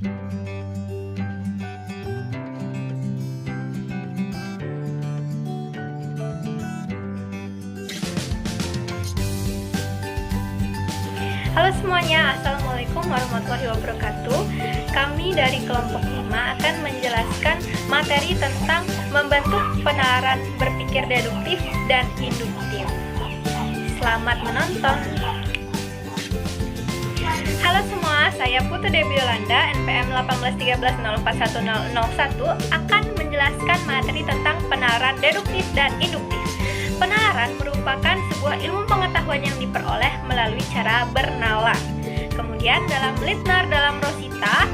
Halo semuanya, Assalamualaikum warahmatullahi wabarakatuh. Kami dari kelompok 5 akan menjelaskan materi tentang membentuk penalaran berpikir deduktif dan induktif. Selamat menonton. Halo semua, saya Putu Debi Yolanda, NPM 181304101 akan menjelaskan materi tentang penalaran deduktif dan induktif. Penalaran merupakan sebuah ilmu pengetahuan yang diperoleh melalui cara bernalar. Kemudian dalam Littner dalam Rosita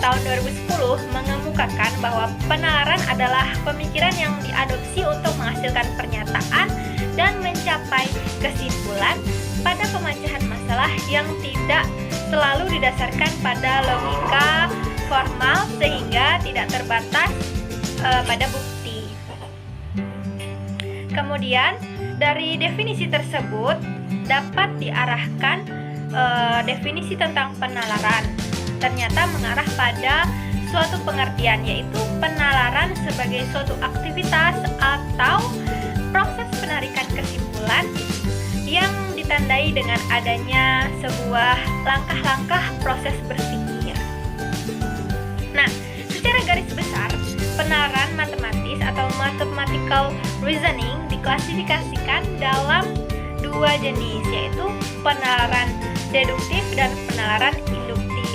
tahun 2010 mengemukakan bahwa penalaran adalah pemikiran yang diadopsi untuk menghasilkan pernyataan dan mencapai kesimpulan pada pemecahan masalah yang tidak selalu didasarkan pada logika formal sehingga tidak terbatas pada bukti. Kemudian dari definisi tersebut dapat diarahkan definisi tentang penalaran. Ternyata mengarah pada suatu pengertian, yaitu penalaran sebagai suatu aktivitas atau proses penarikan kesimpulan yang ditandai dengan adanya sebuah langkah-langkah proses berpikir. Nah, secara garis besar, penalaran matematis atau mathematical reasoning diklasifikasikan dalam dua jenis, yaitu penalaran deduktif dan penalaran induktif.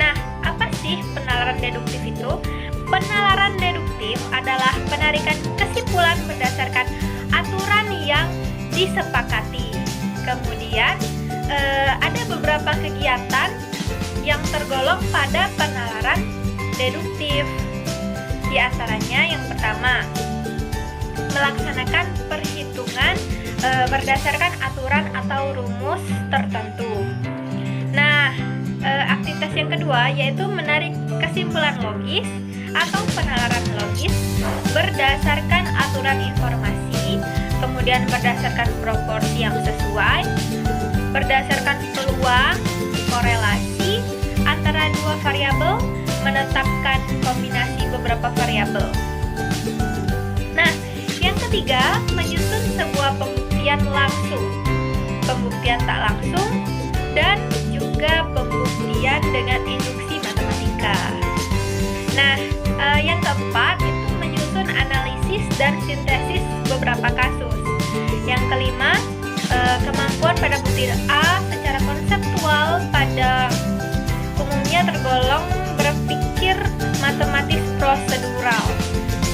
Nah, apa sih penalaran deduktif itu? Penalaran deduktif adalah penarikan kesimpulan berdasarkan aturan yang disepakati. Kemudian ada beberapa kegiatan yang tergolong pada penalaran deduktif. Di antaranya yang pertama, melaksanakan perhitungan berdasarkan aturan atau rumus tertentu. Nah, aktivitas yang kedua yaitu menarik kesimpulan logis atau penalaran logis berdasarkan aturan informasi, kemudian berdasarkan proporsi yang sesuai, berdasarkan peluang, korelasi antara dua variabel, menetapkan kombinasi beberapa variabel. Nah, yang ketiga, menyusun sebuah pembuktian langsung, pembuktian tak langsung, dan juga pembuktian dengan induksi matematika. Nah, yang keempat itu menyusun analisis dan sintesis beberapa kasus. Yang kelima, kemampuan pada bukti A secara konseptual pada umumnya tergolong berpikir matematis prosedural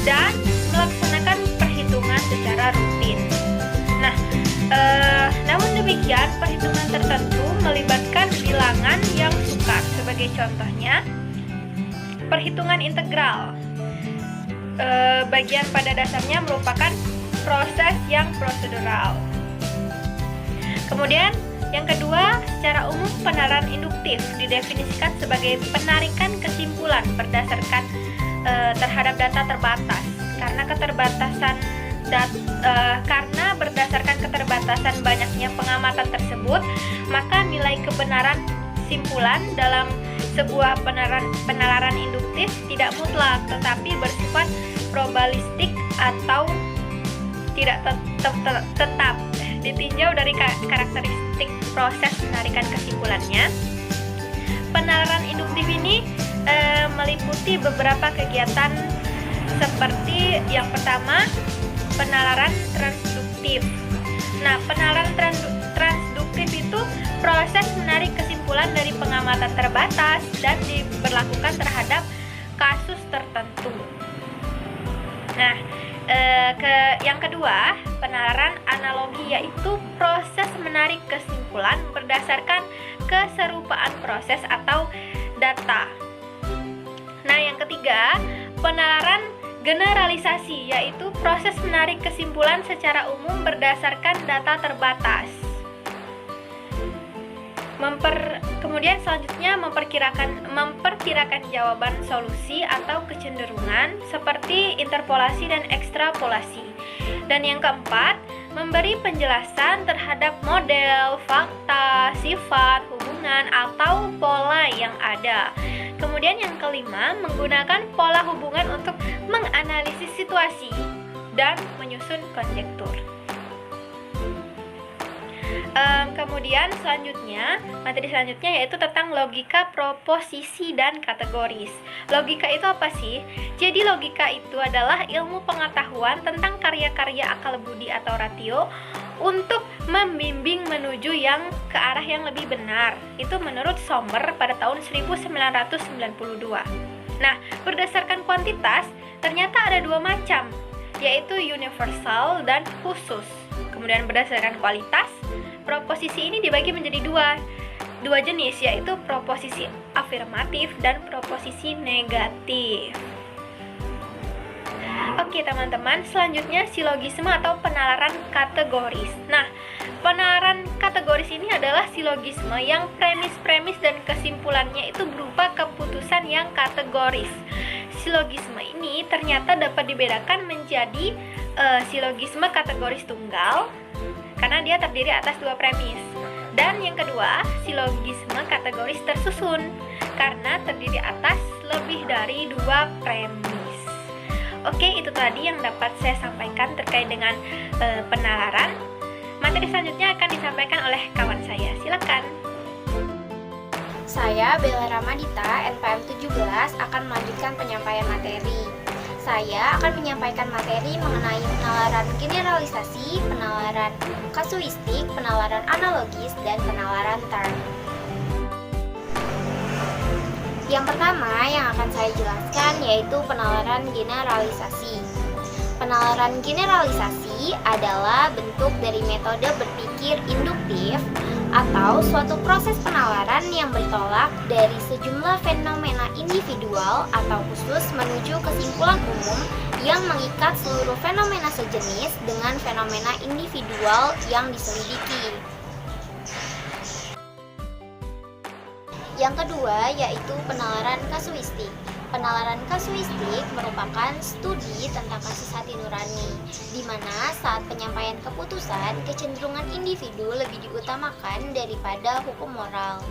dan melaksanakan perhitungan secara rutin. Nah, namun demikian perhitungan tertentu melibatkan bilangan yang sukar. Sebagai contohnya, perhitungan integral. Bagian pada dasarnya merupakan proses yang prosedural. Kemudian yang kedua, secara umum penalaran induktif didefinisikan sebagai penarikan kesimpulan berdasarkan terhadap data terbatas. Karena berdasarkan keterbatasan banyaknya pengamatan tersebut, maka nilai kebenaran simpulan dalam sebuah penalaran induktif tidak mutlak, tetapi bersifat probabilistik atau tidak tetap, ditinjau dari karakteristik proses penarikan kesimpulannya. Penalaran induktif ini meliputi beberapa kegiatan seperti yang pertama, penalaran transduktif. Nah, penalaran transduktif itu proses menarik kesimpulan dari pengamatan terbatas dan diberlakukan terhadap kasus tertentu. Nah, yang kedua, penalaran analogi, yaitu proses menarik kesimpulan berdasarkan keserupaan proses atau data. Nah, yang ketiga, penalaran generalisasi, yaitu proses menarik kesimpulan secara umum berdasarkan data terbatas. Kemudian selanjutnya memperkirakan jawaban solusi atau kecenderungan seperti interpolasi dan ekstrapolasi. Dan yang keempat, memberi penjelasan terhadap model, fakta, sifat, hubungan, atau pola yang ada. Kemudian yang kelima, menggunakan pola hubungan untuk menganalisis situasi dan menyusun konjektur. Kemudian materi selanjutnya yaitu tentang logika proposisi dan kategoris. Logika itu apa sih? Jadi logika itu adalah ilmu pengetahuan tentang karya-karya akal budi atau ratio untuk membimbing menuju ke arah yang lebih benar. Itu menurut Sommer pada tahun 1992. Nah, berdasarkan kuantitas, ternyata ada dua macam, yaitu universal dan khusus. Kemudian berdasarkan kualitas, proposisi ini dibagi menjadi dua jenis, yaitu proposisi afirmatif dan proposisi negatif. Oke teman-teman, selanjutnya silogisme atau penalaran kategoris. Nah, penalaran kategoris ini adalah silogisme yang premis-premis dan kesimpulannya itu berupa keputusan yang kategoris. Silogisme ini ternyata dapat dibedakan menjadi silogisme kategoris tunggal karena dia terdiri atas dua premis. Dan yang kedua, silogisme kategoris tersusun karena terdiri atas lebih dari dua premis. Oke, itu tadi yang dapat saya sampaikan terkait dengan penalaran. Materi selanjutnya akan disampaikan oleh kawan saya. Silakan. Saya Bella Ramadita, NPM 17, akan melanjutkan penyampaian materi. Saya akan menyampaikan materi mengenai penalaran generalisasi, penalaran kasuistik, penalaran analogis, dan penalaran term. Yang pertama yang akan saya jelaskan yaitu penalaran generalisasi. Penalaran generalisasi adalah bentuk dari metode berpikir induktif atau suatu proses penalaran yang bertolak dari sejumlah fenomena individual atau khusus menuju kesimpulan umum yang mengikat seluruh fenomena sejenis dengan fenomena individual yang diselidiki. Yang kedua yaitu penalaran kasuistik. Penalaran kasuistik merupakan studi tentang kasus hati nurani, di mana saat penyampaian keputusan, kecenderungan individu lebih diutamakan daripada hukum moral.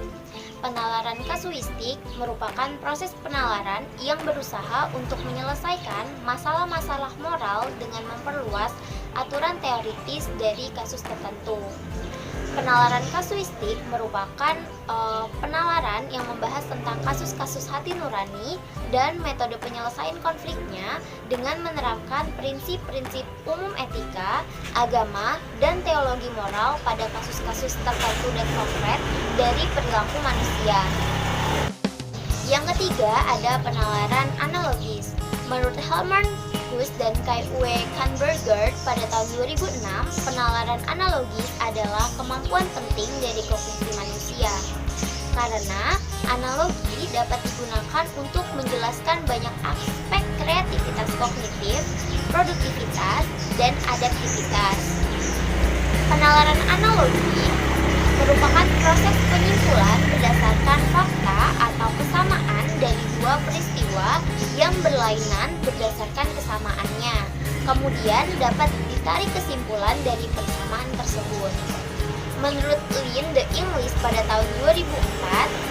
Penalaran kasuistik merupakan proses penalaran yang berusaha untuk menyelesaikan masalah-masalah moral dengan memperluas aturan teoritis dari kasus tertentu. Penalaran kasuistik merupakan penalaran yang membahas tentang kasus-kasus hati nurani dan metode penyelesaian konfliknya dengan menerapkan prinsip-prinsip umum etika, agama, dan teologi moral pada kasus-kasus tertentu dan konkret dari perilaku manusia. Yang ketiga ada penalaran analogis. Menurut Helman dan Kai Uwe Kahnberger pada tahun 2006, penalaran analogis adalah kemampuan penting dari kognisi manusia. Karena analogi dapat digunakan untuk menjelaskan banyak aspek kreativitas kognitif, produktivitas, dan adaptivitas. Penalaran analogi merupakan proses penyimpulan berdasarkan fakta atau kesamaan dari dua peristiwa yang berlainan berdasarkan kesamaannya. Kemudian dapat ditarik kesimpulan dari persamaan tersebut. Menurut Lynn the English pada tahun 2004,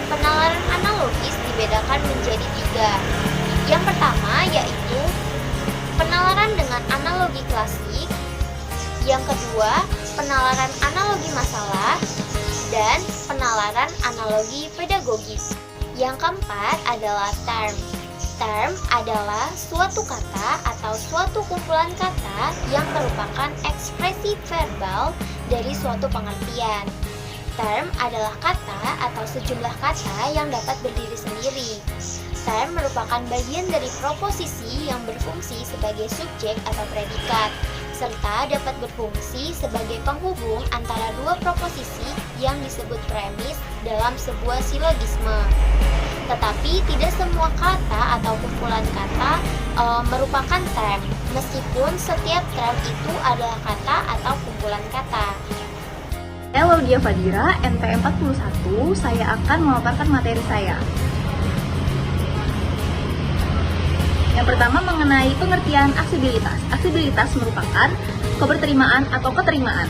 penalaran analogis dibedakan menjadi 3. Yang pertama yaitu penalaran dengan analogi klasik. Yang kedua, penalaran analogi masalah, dan penalaran analogi pedagogis. Yang keempat adalah term. Term adalah suatu kata atau suatu kumpulan kata yang merupakan ekspresi verbal dari suatu pengertian. Term adalah kata atau sejumlah kata yang dapat berdiri sendiri. Term merupakan bagian dari proposisi yang berfungsi sebagai subjek atau predikat, serta dapat berfungsi sebagai penghubung antara dua proposisi yang disebut premis dalam sebuah silogisme. Tetapi tidak semua kata atau kumpulan kata merupakan term, meskipun setiap term itu adalah kata atau kumpulan kata. Saya Laudia Fadira, NPM 41, saya akan memaparkan materi saya. Yang pertama mengenai pengertian aksesibilitas. Aksesibilitas merupakan keberterimaan atau keterimaan.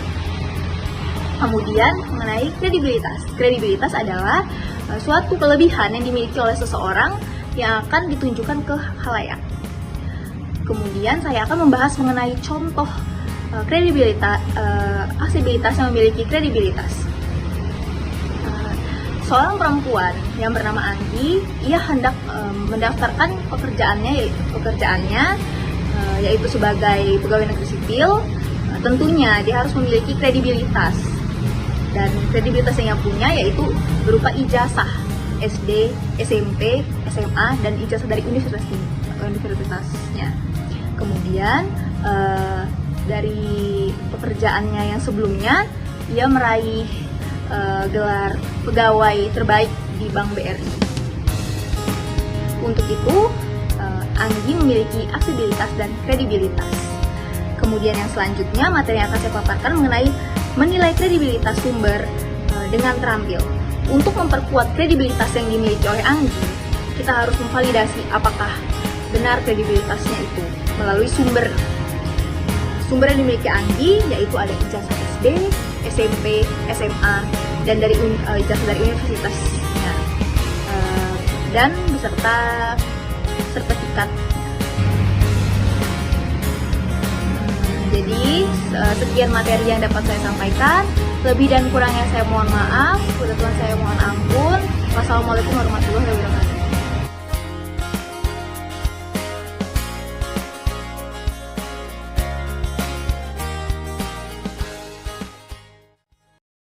Kemudian mengenai kredibilitas. Kredibilitas adalah suatu kelebihan yang dimiliki oleh seseorang yang akan ditunjukkan ke khalayak. Kemudian saya akan membahas mengenai contoh kredibilitas, aksesibilitas yang memiliki kredibilitas. Seorang perempuan yang bernama Anggi, ia hendak mendaftarkan pekerjaannya yaitu sebagai pegawai negeri sipil. Tentunya dia harus memiliki kredibilitas, dan kredibilitas yang ia punya yaitu berupa ijazah SD, SMP, SMA, dan ijazah dari universitasnya. Kemudian dari pekerjaannya yang sebelumnya, ia meraih gelar pegawai terbaik di Bank BRI. Untuk itu, Anggi memiliki aksesibilitas dan kredibilitas. Kemudian yang selanjutnya, materi yang akan saya paparkan mengenai menilai kredibilitas sumber dengan terampil. Untuk memperkuat kredibilitas yang dimiliki oleh Anggi, kita harus memvalidasi apakah benar kredibilitasnya itu melalui sumber yang dimiliki Anggi, yaitu ada ijazah SD, SMP, SMA, dan dari ijazah dari universitasnya, dan beserta sertifikat. Jadi sekian materi yang dapat saya sampaikan. Lebih dan kurangnya saya mohon maaf. Kepada Tuhan saya mohon ampun. Wassalamualaikum warahmatullahi wabarakatuh.